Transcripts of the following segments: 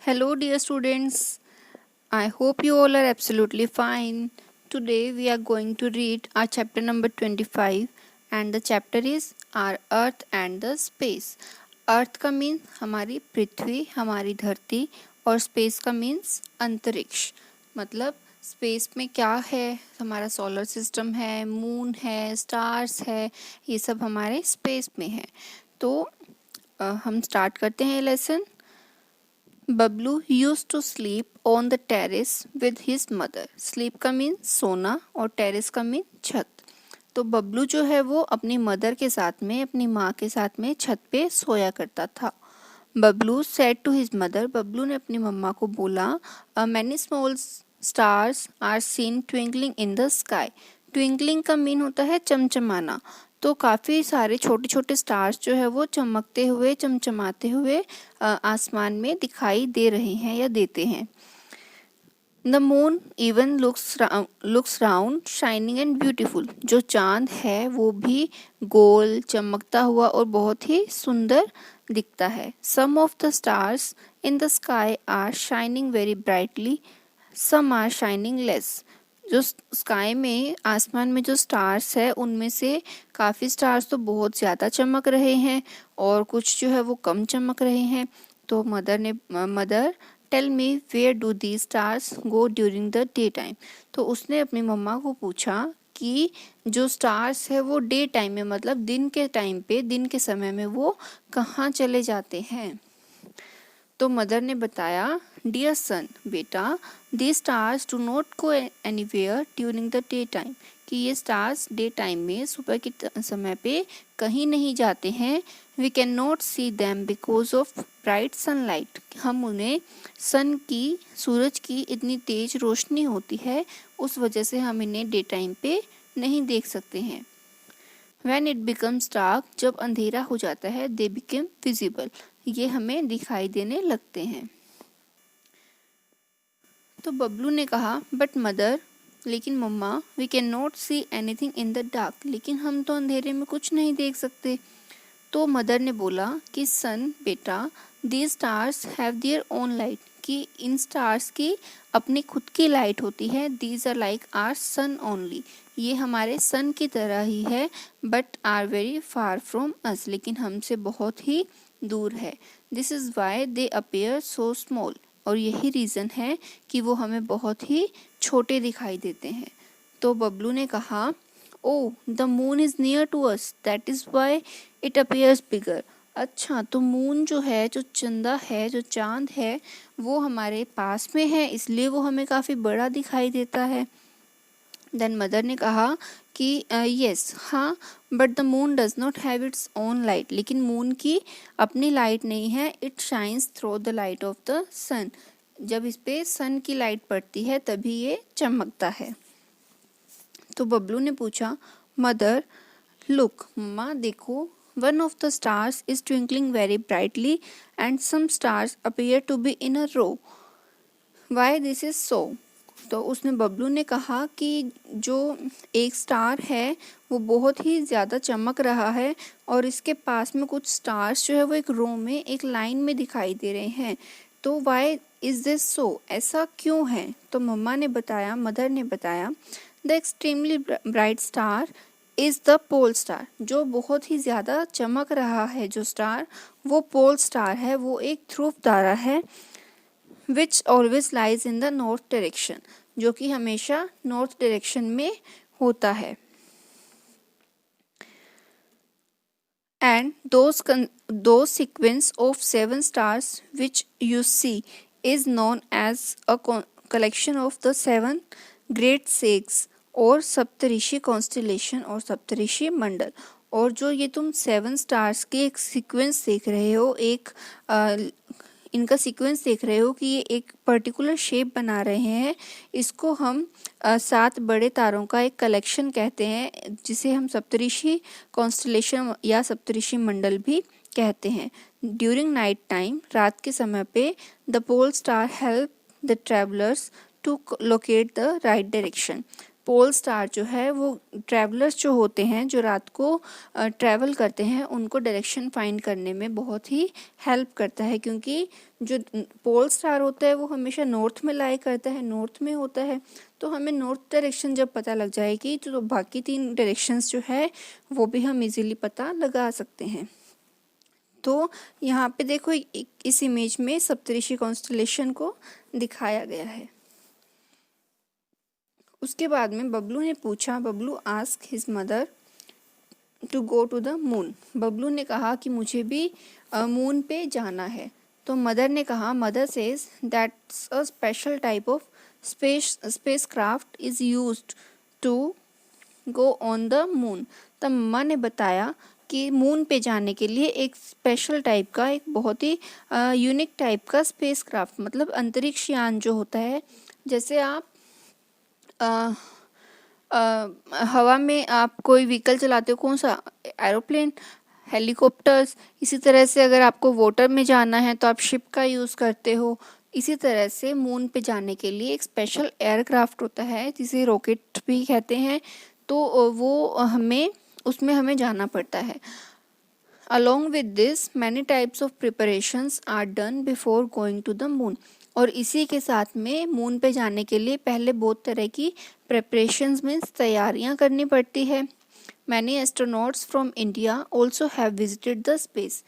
Hello, dear students. I hope you all are absolutely fine. Today, we are going to read our chapter number 25, and the chapter is Our Earth and the Space. Earth का mean हमारी पृथ्वी, हमारी धरती, और space का means अंतरिक्ष. मतलब space में क्या है, हमारा सोलर सिस्टम है, मून है, स्टार्स है, ये सब हमारे स्पेस में है. तो हम स्टार्ट करते हैं lesson. Bablu used to sleep on the terrace with his mother. Sleep का मीन सोना और टेरेस का मीन छत. तो बबलू जो है वो अपनी मदर के साथ में, अपनी माँ के साथ में छत पे सोया करता था. Bablu said to his mother, Bablu ने अपनी मम्मा को बोला, many small stars are seen twinkling in the sky. Twinkling का मीन होता है चमचमाना. तो काफ़ी सारे छोटे छोटे स्टार्स जो है वो चमकते हुए, चमचमाते हुए आसमान में दिखाई दे रहे हैं या देते हैं. The moon even looks round shining and beautiful. जो चांद है वो भी गोल, चमकता हुआ और बहुत ही सुंदर दिखता है. Some of the stars in the sky are shining very brightly, some are shining less. जो स्काई में, आसमान में जो स्टार्स है उनमें से काफ़ी स्टार्स तो बहुत ज़्यादा चमक रहे हैं और कुछ जो है वो कम चमक रहे हैं. तो mother tell me where do the stars go during the day time. तो उसने अपनी मम्मा को पूछा कि जो स्टार्स है वो डे टाइम में, मतलब दिन के टाइम पे, दिन के समय में वो कहाँ चले जाते हैं. तो मदर ने बताया, डियर सन, बेटा, the stars do not go anywhere during the day time. कि ये स्टार्स डे टाइम में, सुबह के समय पे कहीं नहीं जाते हैं. We can not see them because of bright sunlight. हम उन्हें सूरज की इतनी तेज रोशनी होती है, उस वजह से हम इन्हें डे टाइम पे नहीं देख सकते हैं. When it becomes dark, जब अंधेरा हो जाता है, they become visible. ये हमें दिखाई देने लगते हैं. तो बबलू ने कहा, बट मदर, लेकिन mamma, we can not see anything in the dark. लेकिन हम तो अंधेरे में कुछ नहीं देख सकते. तो मदर ने बोला कि सन, बेटा, these stars have their own light. कि इन स्टार्स की अपनी खुद की लाइट होती है. These are like our sun only. ये हमारे सन की तरह ही है, but are very far from us. लेकिन हमसे बहुत ही दूर है. This is why they appear so small. और यही रीज़न है कि वो हमें बहुत ही छोटे दिखाई देते हैं. तो बबलू ने कहा, oh the moon is near to us, that is why it appears bigger. अच्छा, तो मून जो है, जो चंदा है, जो चांद है, वो हमारे पास में है, इसलिए वो हमें काफ़ी बड़ा दिखाई देता है. देन मदर ने कहा कि यस, हाँ, but the moon does not have its own light. लेकिन मून की अपनी लाइट नहीं है. It shines through the light of the sun. जब इस पे सन की लाइट पड़ती है तभी ये चमकता है. तो बबलू ने पूछा, मदर, लुक, मम्मा देखो, one of the stars is twinkling very brightly and some stars appear to be in a row. Why this is so. तो उसने, बबलू ने कहा कि जो एक स्टार है वो बहुत ही ज़्यादा चमक रहा है और इसके पास में कुछ स्टार्स जो है वो एक रो में, एक लाइन में दिखाई दे रहे हैं. तो वाई इज़ दिस सो, ऐसा क्यों है. तो मम्मा ने बताया, मदर ने बताया, the extremely bright star is the pole star. जो बहुत ही ज़्यादा चमक रहा है जो स्टार, वो पोल स्टार है. वो एक ध्रुव तारा है. Which always lies in the north direction. जो कि हमेशा नॉर्थ डायरेक्शन में होता है. And those sequence of 7 stars which you see is known as a collection of the 7 great shakes और सप्तऋषि कॉन्स्टिलेशन और सप्तऋषि मंडल. और जो ये तुम 7 स्टार्स के एक सीक्वेंस देख रहे हो, इनका सीक्वेंस देख रहे हो कि ये एक पर्टिकुलर शेप बना रहे हैं, इसको हम 7 बड़े तारों का एक कलेक्शन कहते हैं, जिसे हम सप्तऋषि कॉन्स्टलेशन या सप्तऋषि मंडल भी कहते हैं. ड्यूरिंग नाइट टाइम, रात के समय पे, the pole star help the travellers to locate the right direction. Pole star जो है वो ट्रैवलर्स जो होते हैं, जो रात को ट्रैवल करते हैं, उनको डायरेक्शन फाइंड करने में बहुत ही हेल्प करता है, क्योंकि जो पोल स्टार होता है वो हमेशा नॉर्थ में लाई करता है, नॉर्थ में होता है। तो हमें नॉर्थ डायरेक्शन जब पता लग जाएगी तो बाकी 3 डायरेक्शंस जो है वो भी हम इजीली पता लगा सकते हैं। तो यहाँ पे देखो इस इमेज में सप्तऋषि कॉन्स्टलेशन को दिखाया गया है। उसके बाद में बबलू ने पूछा, Bablu ask his mother to go to the moon. Bablu ने कहा कि मुझे भी मून पे जाना है। तो मदर ने कहा, mother says that's a special type of space craft is used to go on the moon. तब मम्मा ने बताया कि मून पे जाने के लिए एक स्पेशल टाइप का, एक बहुत ही यूनिक टाइप का स्पेस क्राफ्ट, मतलब अंतरिक्ष यान जो होता है, जैसे आप हवा में आप कोई व्हीकल चलाते हो, कौन सा, एरोप्लेन, हेलीकॉप्टर्स, इसी तरह से अगर आपको वाटर में जाना है तो आप शिप का यूज़ करते हो। इसी तरह से मून पे जाने के लिए एक स्पेशल एयरक्राफ्ट होता है जिसे रॉकेट भी कहते हैं, तो वो उसमें हमें जाना पड़ता है। Along with this, many types of preparations are done before going to the moon. और इसी के साथ में मून पे जाने के लिए पहले बहुत तरह की प्रिपरेशंस में तैयारियां करनी पड़ती है। Many astronauts from India also have visited the space.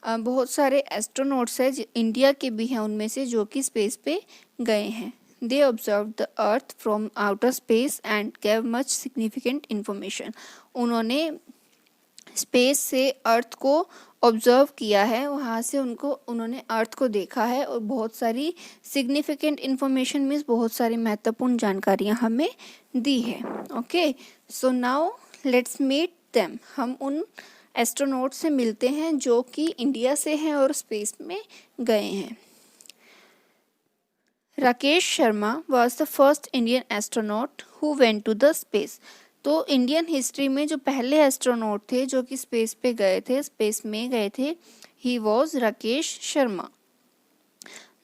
बहुत सारे एस्ट्रोनॉट्स हैं इंडिया के भी हैं उनमें से, जो कि स्पेस पे गए हैं। They observed the Earth from outer space and gave much significant information. उन्होंने स्पेस से अर्थ को ऑब्जर्व किया है, वहाँ से उन्होंने अर्थ को देखा है और बहुत सारी सिग्निफिकेंट इन्फॉर्मेशन मीन्स बहुत सारी महत्वपूर्ण जानकारियाँ हमें दी है। Okay, so now let's meet them. हम उन एस्ट्रोनॉट से मिलते हैं जो कि इंडिया से हैं और स्पेस में गए हैं। Rakesh Sharma was the first Indian astronaut who went to the space. तो इंडियन हिस्ट्री में जो पहले एस्ट्रोनॉट थे जो कि स्पेस में गए थे, he was Rakesh Sharma.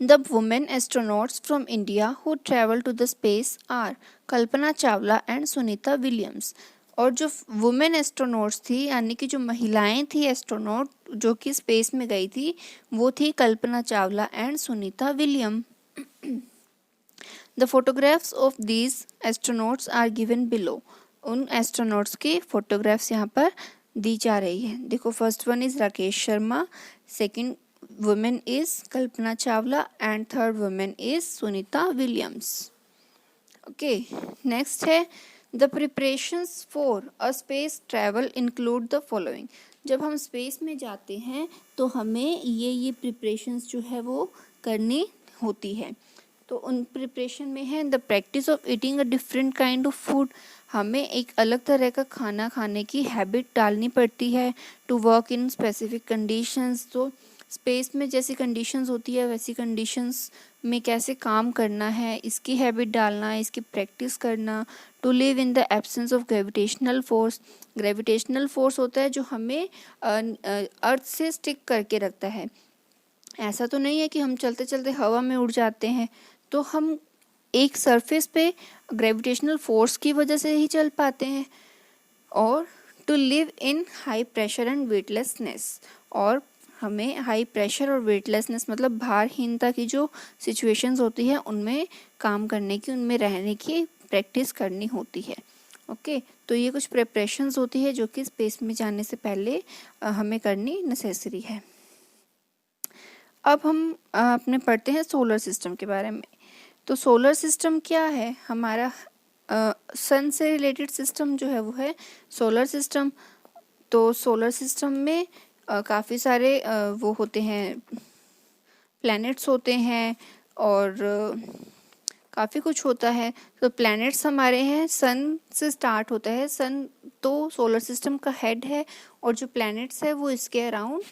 The women astronauts from India who travel to the space are Kalpana Chawla and Sunita Williams. और जो वुमेन एस्ट्रोनॉट्स थी, यानी कि जो महिलाएं थी एस्ट्रोनॉट जो कि स्पेस में गई थी, वो थी Kalpana Chawla and Sunita William. The photographs of these astronauts are given below. उन एस्ट्रोनॉट्स की फोटोग्राफ्स यहाँ पर दी जा रही है। देखो, first one is Rakesh Sharma, second women is Kalpana Chawla and third women is Sunita Williams. Okay, next है the preparations for a space travel include the following. जब हम स्पेस में जाते हैं तो हमें ये प्रिपरेशंस जो है वो करनी होती है। तो उन प्रिपरेशन में है the practice of eating a different kind of food. हमें एक अलग तरह का खाना खाने की हैबिट डालनी पड़ती है। To work in specific conditions, तो स्पेस में जैसी कंडीशंस होती है वैसी कंडीशंस में कैसे काम करना है, इसकी हैबिट डालना है, इसकी प्रैक्टिस करना। To live in the absence of gravitational force. Gravitational force होता है जो हमें अर्थ से स्टिक करके रखता है। ऐसा तो नहीं है कि हम चलते चलते हवा में उड़ जाते हैं, तो हम एक सरफेस पे ग्रेविटेशनल फोर्स की वजह से ही चल पाते हैं। और to live in high pressure and weightlessness, और हमें हाई प्रेशर और वेटलेसनेस मतलब भारहीनता की जो सिचुएशंस होती है उनमें काम करने की, उनमें रहने की प्रैक्टिस करनी होती है। ओके, तो ये कुछ प्रिपरेशंस होती है जो कि स्पेस में जाने से पहले हमें करनी नेसेसरी है। अब हम अपने पढ़ते हैं सोलर सिस्टम के बारे में। तो सोलर सिस्टम क्या है? हमारा सन से रिलेटेड सिस्टम जो है वो है सोलर सिस्टम। तो सोलर सिस्टम में काफ़ी सारे वो होते हैं, प्लैनेट्स होते हैं और काफ़ी कुछ होता है। तो प्लैनेट्स हमारे हैं, सन से स्टार्ट होता है। सन तो सोलर सिस्टम का हेड है और जो प्लैनेट्स है वो इसके अराउंड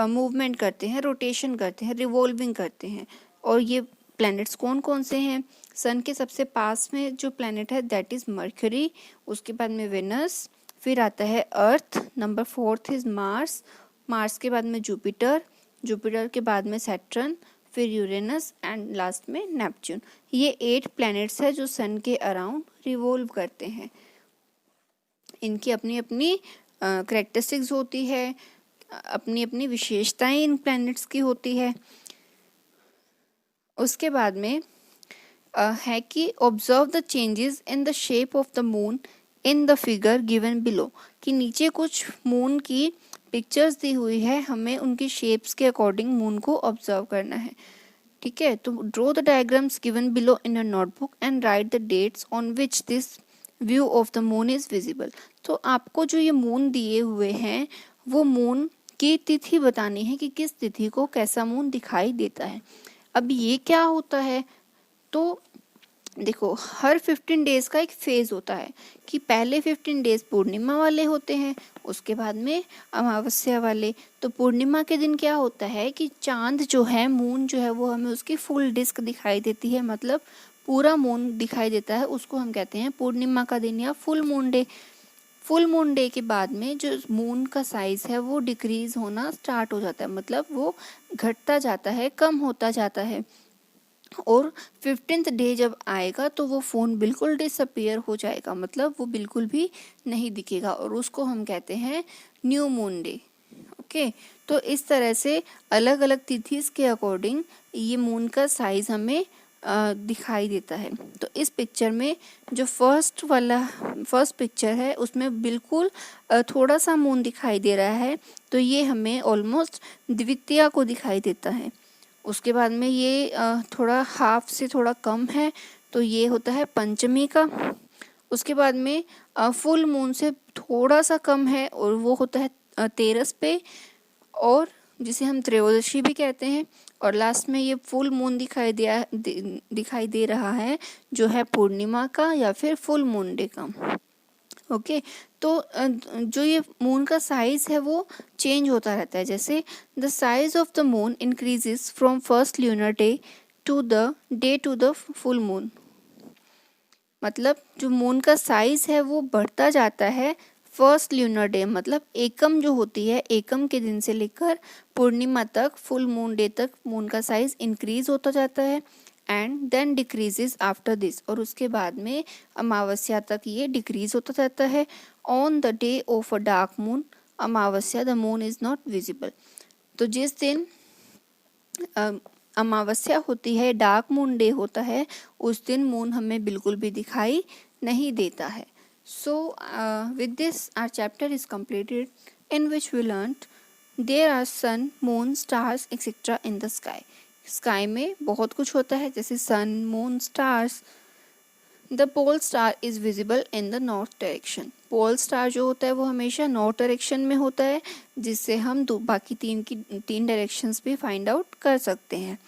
मूवमेंट करते हैं, रोटेशन करते हैं, रिवॉल्विंग करते हैं। और ये प्लैनेट्स कौन कौन से हैं? सन के सबसे पास में जो प्लैनेट है दैट इज़ मर्क्यूरी, उसके बाद में वेनस, फिर आता है अर्थ, नंबर 4 इज़ मार्स, मार्स के बाद में जुपिटर, जुपिटर के बाद में सैटर्न, फिर यूरेनस एंड लास्ट में नेपच्यून। ये 8 प्लैनेट्स है जो सन के अराउंड रिवॉल्व करते हैं। इनकी अपनी अपनी कैरेक्टरिस्टिक्स होती है, अपनी अपनी विशेषताएं इन प्लैनेट्स की होती है। उसके बाद में है कि observe the changes in the shape of the moon in the figure given below, कि नीचे कुछ मून की पिक्चर्स दी हुई है, हमें उनकी शेप्स के अकॉर्डिंग मून को ऑब्जर्व करना है। ठीक है, तो draw the diagrams given below in a notebook and write the dates on which this view of the moon is visible. तो आपको जो ये मून दिए हुए हैं वो मून की तिथि बतानी है कि किस तिथि को कैसा मून दिखाई देता है। अब ये क्या होता है, तो देखो हर 15 डेज का एक फेज होता है कि पहले 15 डेज पूर्णिमा वाले होते हैं, उसके बाद में अमावस्या वाले। तो पूर्णिमा के दिन क्या होता है कि चांद जो है, मून जो है वो हमें उसकी फुल डिस्क दिखाई देती है, मतलब पूरा मून दिखाई देता है, उसको हम कहते हैं पूर्णिमा का दिन या full moon day. Full moon day के बाद में जो मून का साइज है वो डिक्रीज होना स्टार्ट हो जाता है, मतलब वो घटता जाता है, कम होता जाता है। और 15th डे जब आएगा तो वो फ़ोन बिल्कुल डिसअपियर हो जाएगा, मतलब वो बिल्कुल भी नहीं दिखेगा, और उसको हम कहते हैं न्यू मून डे। ओके, तो इस तरह से अलग अलग तिथिस के अकॉर्डिंग ये मून का साइज हमें दिखाई देता है। तो इस पिक्चर में जो फर्स्ट पिक्चर है उसमें बिल्कुल थोड़ा सा मून दिखाई दे रहा है, तो ये हमें ऑलमोस्ट द्वितीया को दिखाई देता है। उसके बाद में ये थोड़ा हाफ से थोड़ा कम है, तो ये होता है पंचमी का। उसके बाद में फुल मून से थोड़ा सा कम है और वो होता है तेरस पे, और जिसे हम त्रयोदशी भी कहते हैं। और लास्ट में ये फुल मून दिखाई दे रहा है जो है पूर्णिमा का या फिर फुल मून डे का। ओके, तो जो ये मून का साइज है वो चेंज होता रहता है। जैसे the size of the moon increases from first lunar day to the full moon, मतलब जो मून का साइज है वो बढ़ता जाता है फर्स्ट ल्यूनर डे, मतलब एकम जो होती है, एकम के दिन से लेकर पूर्णिमा तक, फुल मून डे तक मून का साइज इंक्रीज होता जाता है and then decreases after this, और उसके बाद में अमावस्या तक ये डिक्रीज होता जाता है। On the day of a dark moon amavasya the moon is not visible, तो जिस दिन अमावस्या होती है, डार्क मून डे होता है, उस दिन मून हमें बिल्कुल भी दिखाई नहीं देता है। So with this our chapter is completed, in which we learnt there are sun, moon, stars etc. in the sky. Sky में बहुत कुछ होता है, जैसे sun, moon, stars. The pole star is visible in the north direction. Pole star जो होता है वो हमेशा नॉर्थ डायरेक्शन में होता है, जिससे हम बाकी तीन डायरेक्शंस भी फाइंड आउट कर सकते हैं।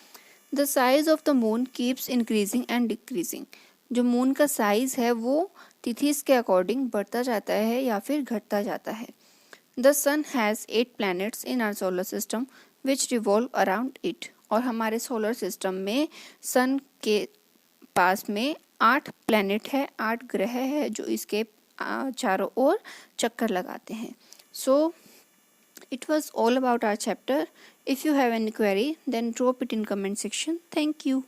The size of the moon keeps increasing and decreasing. जो मून का साइज है वो तिथिस के अकॉर्डिंग बढ़ता जाता है या फिर घटता जाता है। The sun has 8 planets in our solar system which revolve around it। और हमारे सोलर सिस्टम में सन के पास में 8 प्लैनेट है, 8 ग्रह है जो इसके चारों ओर चक्कर लगाते हैं। सो it was all about our chapter. If you have any query then drop it in comment section. Thank you.